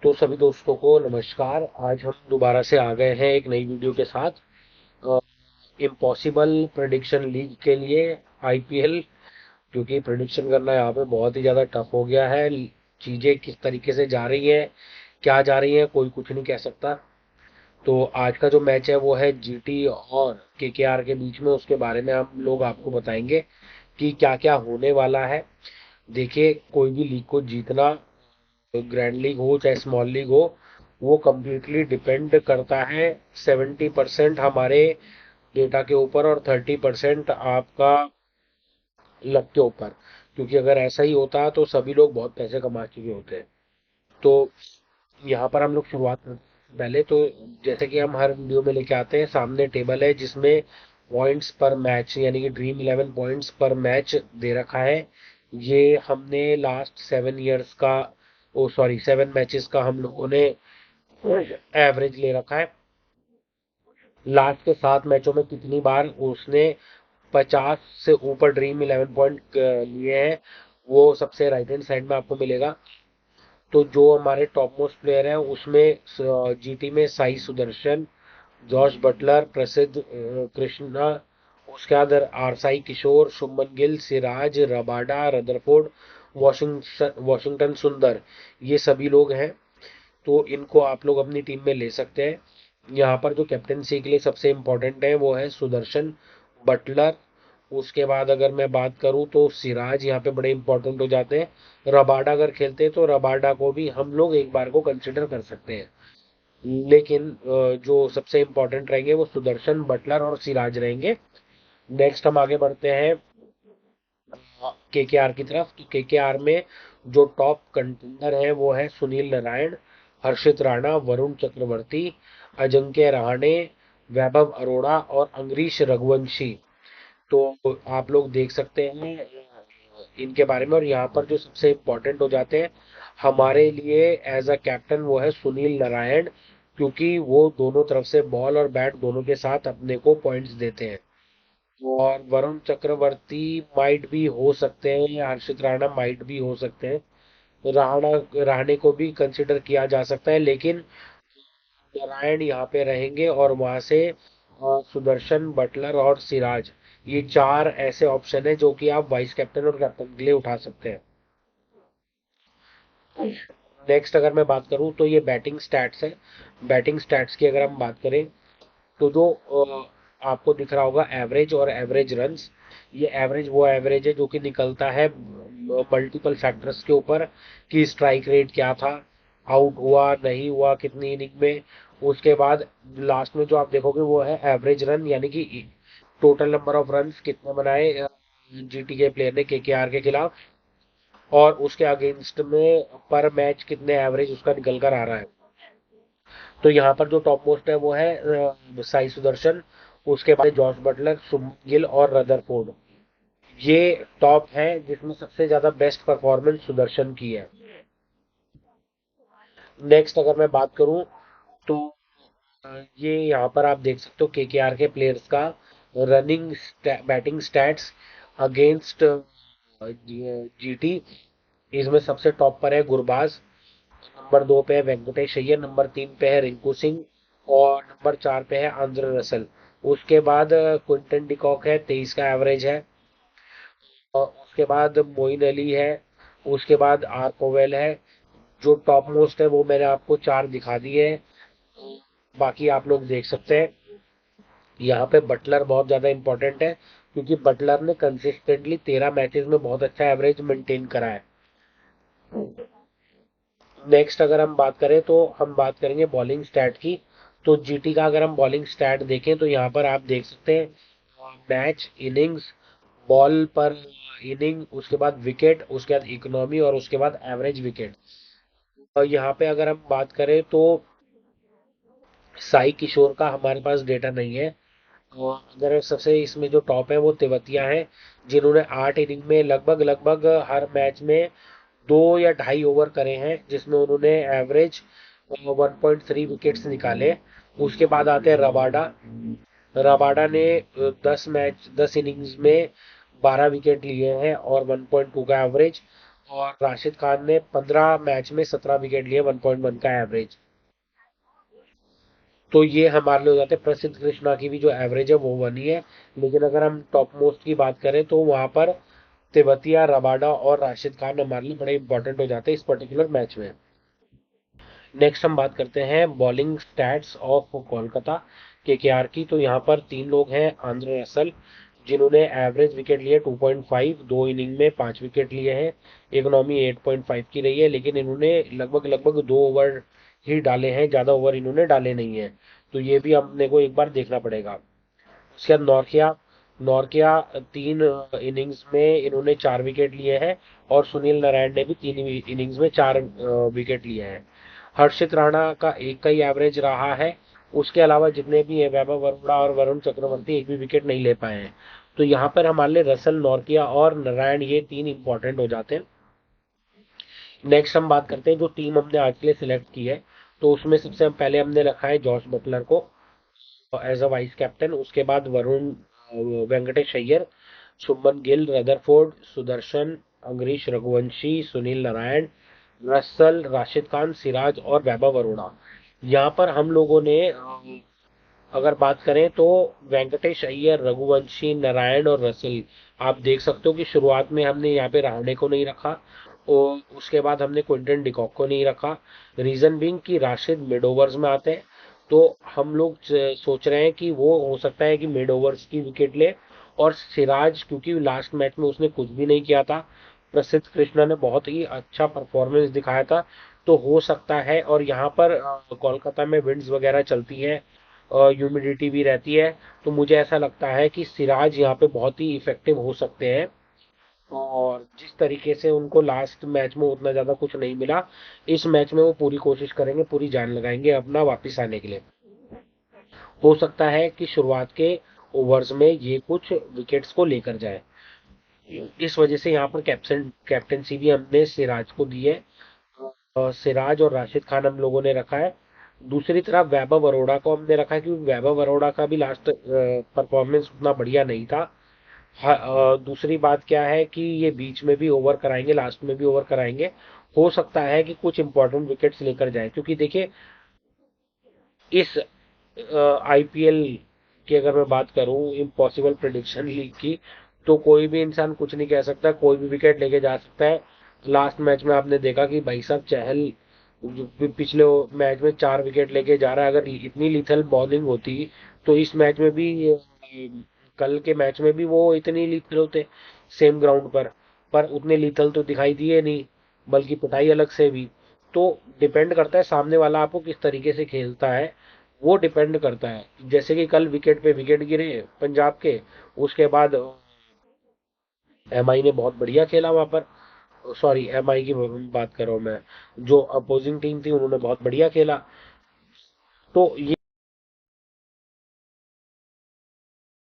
तो सभी दोस्तों को नमस्कार। आज हम दोबारा से आ गए हैं एक नई वीडियो के साथ इम्पॉसिबल प्रेडिक्शन लीग के लिए, आईपीएल। क्योंकि प्रेडिक्शन करना यहाँ पे बहुत ही ज़्यादा टफ हो गया है। चीज़ें किस तरीके से जा रही हैं, क्या जा रही हैं, कोई कुछ नहीं कह सकता। तो आज का जो मैच है वो है जीटी और केकेआर के बीच में। उसके बारे में हम लोग आपको बताएंगे कि क्या क्या होने वाला है। देखिए, कोई भी लीग को जीतना, ग्रैंड लीग हो चाहे स्मॉल लीग हो, वो कम्प्लीटली डिपेंड करता है 70% हमारे डेटा के ऊपर और 30% आपका लक के ऊपर। क्योंकि अगर ऐसा ही होता तो सभी लोग बहुत पैसे कमा चुके होते। तो यहाँ पर हम लोग शुरुआत करते हैं पहले तो। जैसे कि हम हर वीडियो में लेके आते हैं, सामने टेबल है जिसमें पॉइंट्स पर मैच यानी कि ड्रीम 11 पॉइंट्स पर मैच दे रखा है। ये हमने लास्ट 7 ईयर्स का, ओ सॉरी 7 मैचेस का हम लोगों ने एवरेज ले रखा है। लास्ट के 7 मैचों में कितनी बार उसने 50 से ऊपर ड्रीम 11 पॉइंट लिए हैं, वो सबसे राइट हैंड साइड में आपको मिलेगा। तो जो हमारे टॉप मोस्ट प्लेयर हैं उसमें जीटी में साई सुदर्शन, जॉश बटलर, प्रसिद्ध कृष्णा, उसके बाद आरसाई किशोर, Shubman Gill, Siraj, Rabada, Rutherford, Washington सुंदर, ये सभी लोग हैं। तो इनको आप लोग अपनी टीम में ले सकते हैं। यहाँ पर जो कैप्टनसी के लिए सबसे इम्पोर्टेंट है वो है सुदर्शन, बटलर। उसके बाद अगर मैं बात करूं तो सिराज यहाँ पे बड़े इंपॉर्टेंट हो जाते हैं। रबाडा अगर खेलते हैं तो रबाडा को भी हम लोग एक बार को कंसिडर कर सकते हैं। लेकिन जो सबसे इम्पोर्टेंट रहेंगे वो सुदर्शन, बटलर और सिराज रहेंगे। नेक्स्ट हम आगे बढ़ते हैं केकेआर की तरफ। तो केकेआर में जो टॉप कंटेंडर है वो है सुनील नारायण, हर्षित राणा, वरुण चक्रवर्ती, अजिंक्य रहाणे, वैभव अरोड़ा और अंगरीश रघुवंशी। तो आप लोग देख सकते हैं इनके बारे में। और यहाँ पर जो सबसे इम्पोर्टेंट हो जाते हैं हमारे लिए एज अ कैप्टन वो है सुनील नारायण। क्योंकि वो दोनों तरफ से बॉल और बैट दोनों के साथ अपने को पॉइंट्स देते हैं। और वरुण चक्रवर्ती माइट भी हो सकते हैं या हर्षित राणा माइट भी हो सकते हैं। राणा राणे को भी कंसिडर किया जा सकता है, लेकिन नारायण यहाँ पे रहेंगे। और वहां से सुदर्शन, बटलर और सिराज, ये चार ऐसे ऑप्शन है जो कि आप वाइस कैप्टन और कैप्टन के लिए उठा सकते हैं। नेक्स्ट अगर मैं बात करूं तो ये बैटिंग स्टैट्स है। बैटिंग स्टैट्स की अगर हम बात करें तो जो आपको दिख रहा होगा एवरेज और एवरेज रन्स, ये एवरेज वो एवरेज है जो कि निकलता है मल्टीपल फैक्टर्स के ऊपर कि स्ट्राइक रेट क्या था, आउट हुआ नहीं हुआ कितनी इनिंग में। उसके बाद लास्ट में जो आप देखोगे वो है एवरेज रन, यानी कि टोटल नंबर ऑफ रन्स कितने बनाए जीटी के प्लेयर ने केकेआर के खिलाफ, और उसके अगेंस्ट में पर मैच कितने एवरेज उसका निकल कर आ रहा है। तो यहाँ पर जो टॉप मोस्ट है वो है साई सुदर्शन, उसके बाद जॉश बटलर, शुभमन गिल और रदरफोर्ड। ये टॉप है जिसमें सबसे ज्यादा बेस्ट परफॉर्मेंस सुदर्शन की है। नेक्स्ट अगर मैं बात करूं तो ये यहाँ पर आप देख सकते हो केकेआर के प्लेयर्स का running batting stats against GT. इसमें सबसे टॉप पर है गुरबाज, नंबर 2 पे है वेंकटेश अय्यर, नंबर 3 पे है रिंकू सिंह और नंबर 4 पे है आंद्रे रसल। उसके बाद क्विंटन डिकॉक है, 23 का एवरेज है। और उसके बाद मोइन अली है। उसके बाद आर कोवेल है। जो टॉप मोस्ट है वो मैंने आपको चार दिखा दिए हैं। बाकी आप लोग देख सकते हैं। यहाँ पे बटलर बहुत ज्यादा इंपॉर्टेंट है क्योंकि बटलर ने कंसिस्टेंटली 13 मैचेस में बहुत अच्छा एवरेज मेंटेन करा है। नेक्स्ट अगर हम बात करें तो हम बात करेंगे बॉलिंग स्टैट की। तो जीटी का अगर हम बॉलिंग स्टैट देखें तो यहाँ पर आप देख सकते हैं मैच, इनिंग्स, बॉल पर इनिंग, उसके बाद विकेट, उसके बाद इकोनॉमी और उसके बाद एवरेज विकेट। और यहाँ पे अगर हम बात करें तो साई किशोर का हमारे पास डेटा नहीं है। और अगर सबसे इसमें जो टॉप है वो तेवतिया है, जिन्होंने 8 इनिंग में लगभग लगभग हर मैच में 2 या ढाई ओवर करे हैं, जिसमें उन्होंने एवरेज 1.3 विकेट्स निकाले। उसके बाद आते हैं रबाडा। रबाडा ने 10 इनिंग्स में 12 विकेट लिए हैं और 1.2 का एवरेज। और राशिद खान ने 15 मैच में 17 विकेट लिए, 1.1 का एवरेज। तो ये हमारे लिए हो जाते हैं। प्रसिद्ध कृष्णा की भी जो एवरेज है वो बनी है। लेकिन अगर हम टॉप मोस्ट की बात करें तो वहां पर तेवतिया, रबाडा और राशिद खान हमारे लिए बड़े इंपॉर्टेंट हो जाते हैं इस पर्टिकुलर मैच में। नेक्स्ट हम बात करते हैं bowling stats of Kolkata KKR की। तो यहाँ पर तीन लोग हैं। आंद्रे रसल, जिन्होंने एवरेज विकेट लिए 2.5, दो इनिंग में 5 विकेट लिए हैं। इकोनॉमी 8.5 की रही है, लेकिन इन्होंने लगभग लगभग 2 ओवर ही डाले हैं, ज्यादा ओवर इन्होंने डाले नहीं है। तो ये भी अपने को एक बार देखना पड़ेगा। उसके बाद नौरकिया। नौरकिया 3 इनिंग्स में इन्होंने 4 विकेट लिए हैं, और सुनील नारायण ने भी 3 इनिंग्स में 4 विकेट लिए हैं। हर्षित राणा का एक का ही एवरेज रहा है। उसके अलावा जितने भी है, वैभव अरोड़ा और वरुण चक्रवर्ती एक भी विकेट नहीं ले पाए हैं। तो यहाँ पर हमारे लिए रसल, नौरकिया और नारायण ये तीन इंपॉर्टेंट हो जाते हैं। नेक्स्ट हम बात करते हैं जो टीम हमने आज के लिए सिलेक्ट की है। तो उसमें सबसे पहले हमने रखा है जॉस बटलर को एज अ वाइस कैप्टन। उसके बाद वरुण, वेंकटेश अय्यर, शुभमन गिल, रदरफोर्ड, सुदर्शन, अंगरीश रघुवंशी, सुनील नारायण, रसल, राशिद खान, सिराज और वैभव अरोड़ा। यहाँ पर हम लोगों ने अगर बात करें तो वेंकटेश अय्यर, रघुवंशी, नारायण और रसल, आप देख सकते हो कि शुरुआत में हमने यहाँ पे रहाणे को नहीं रखा, और उसके बाद हमने क्विंटन डिकॉक को नहीं रखा। रीजन बीइंग कि राशिद मिड ओवर्स में आते हैं। तो हम लोग सोच रहे हैं कि वो हो सकता है कि मिड ओवर्स की विकेट ले। और सिराज, क्योंकि लास्ट मैच में उसने कुछ भी नहीं किया था, प्रसिद्ध कृष्णा ने बहुत ही अच्छा परफॉर्मेंस दिखाया था, तो हो सकता है। और यहाँ पर कोलकाता में विंड्स वगैरह चलती है, ह्यूमिडिटी भी रहती है, तो मुझे ऐसा लगता है कि सिराज यहाँ पे बहुत ही इफेक्टिव हो सकते हैं। और जिस तरीके से उनको लास्ट मैच में उतना ज्यादा कुछ नहीं मिला, इस मैच में वो पूरी कोशिश करेंगे, पूरी जान लगाएंगे अपना वापिस आने के लिए। हो सकता है कि शुरुआत के ओवर्स में ये कुछ विकेट्स को लेकर जाए। इस वजह से यहाँ पर कैप्टनसी भी हमने सिराज को दी है। सिराज और राशिद खान हम लोगों ने रखा है। दूसरी तरफ वैभव अरोड़ा को हमने रखा है, क्योंकि वैभव अरोड़ा का भी लास्ट परफॉर्मेंस उतना बढ़िया नहीं था। दूसरी बात क्या है कि ये बीच में भी ओवर कराएंगे, लास्ट में भी ओवर कराएंगे। हो सकता है कि कुछ इंपॉर्टेंट विकेट्स लेकर जाए, क्योंकि देखिए इस आईपीएल की अगर मैं बात करूं, इम्पॉसिबल प्रिडिक्शन लीग की, तो कोई भी इंसान कुछ नहीं कह सकता, कोई भी विकेट लेके जा सकता है। लास्ट मैच में आपने देखा कि भाई साहब चहल जो पिछले मैच में 4 विकेट लेके जा रहा है। अगर इतनी लीथल बॉलिंग होती तो इस मैच में भी, कल के मैच में भी वो इतनी लीथल होते सेम ग्राउंड पर उतने लीथल तो दिखाई दिए नहीं, बल्कि पिटाई अलग से भी। तो डिपेंड करता है सामने वाला आपको किस तरीके से खेलता है, वो डिपेंड करता है। जैसे कि कल विकेट पे विकेट गिरे पंजाब के, उसके बाद एमआई ने बहुत बढ़िया खेला वहां पर। सॉरी, एमआई की बात कर रहा हूं मैं, जो अपोजिंग टीम थी उन्होंने बहुत बढ़िया खेला। तो ये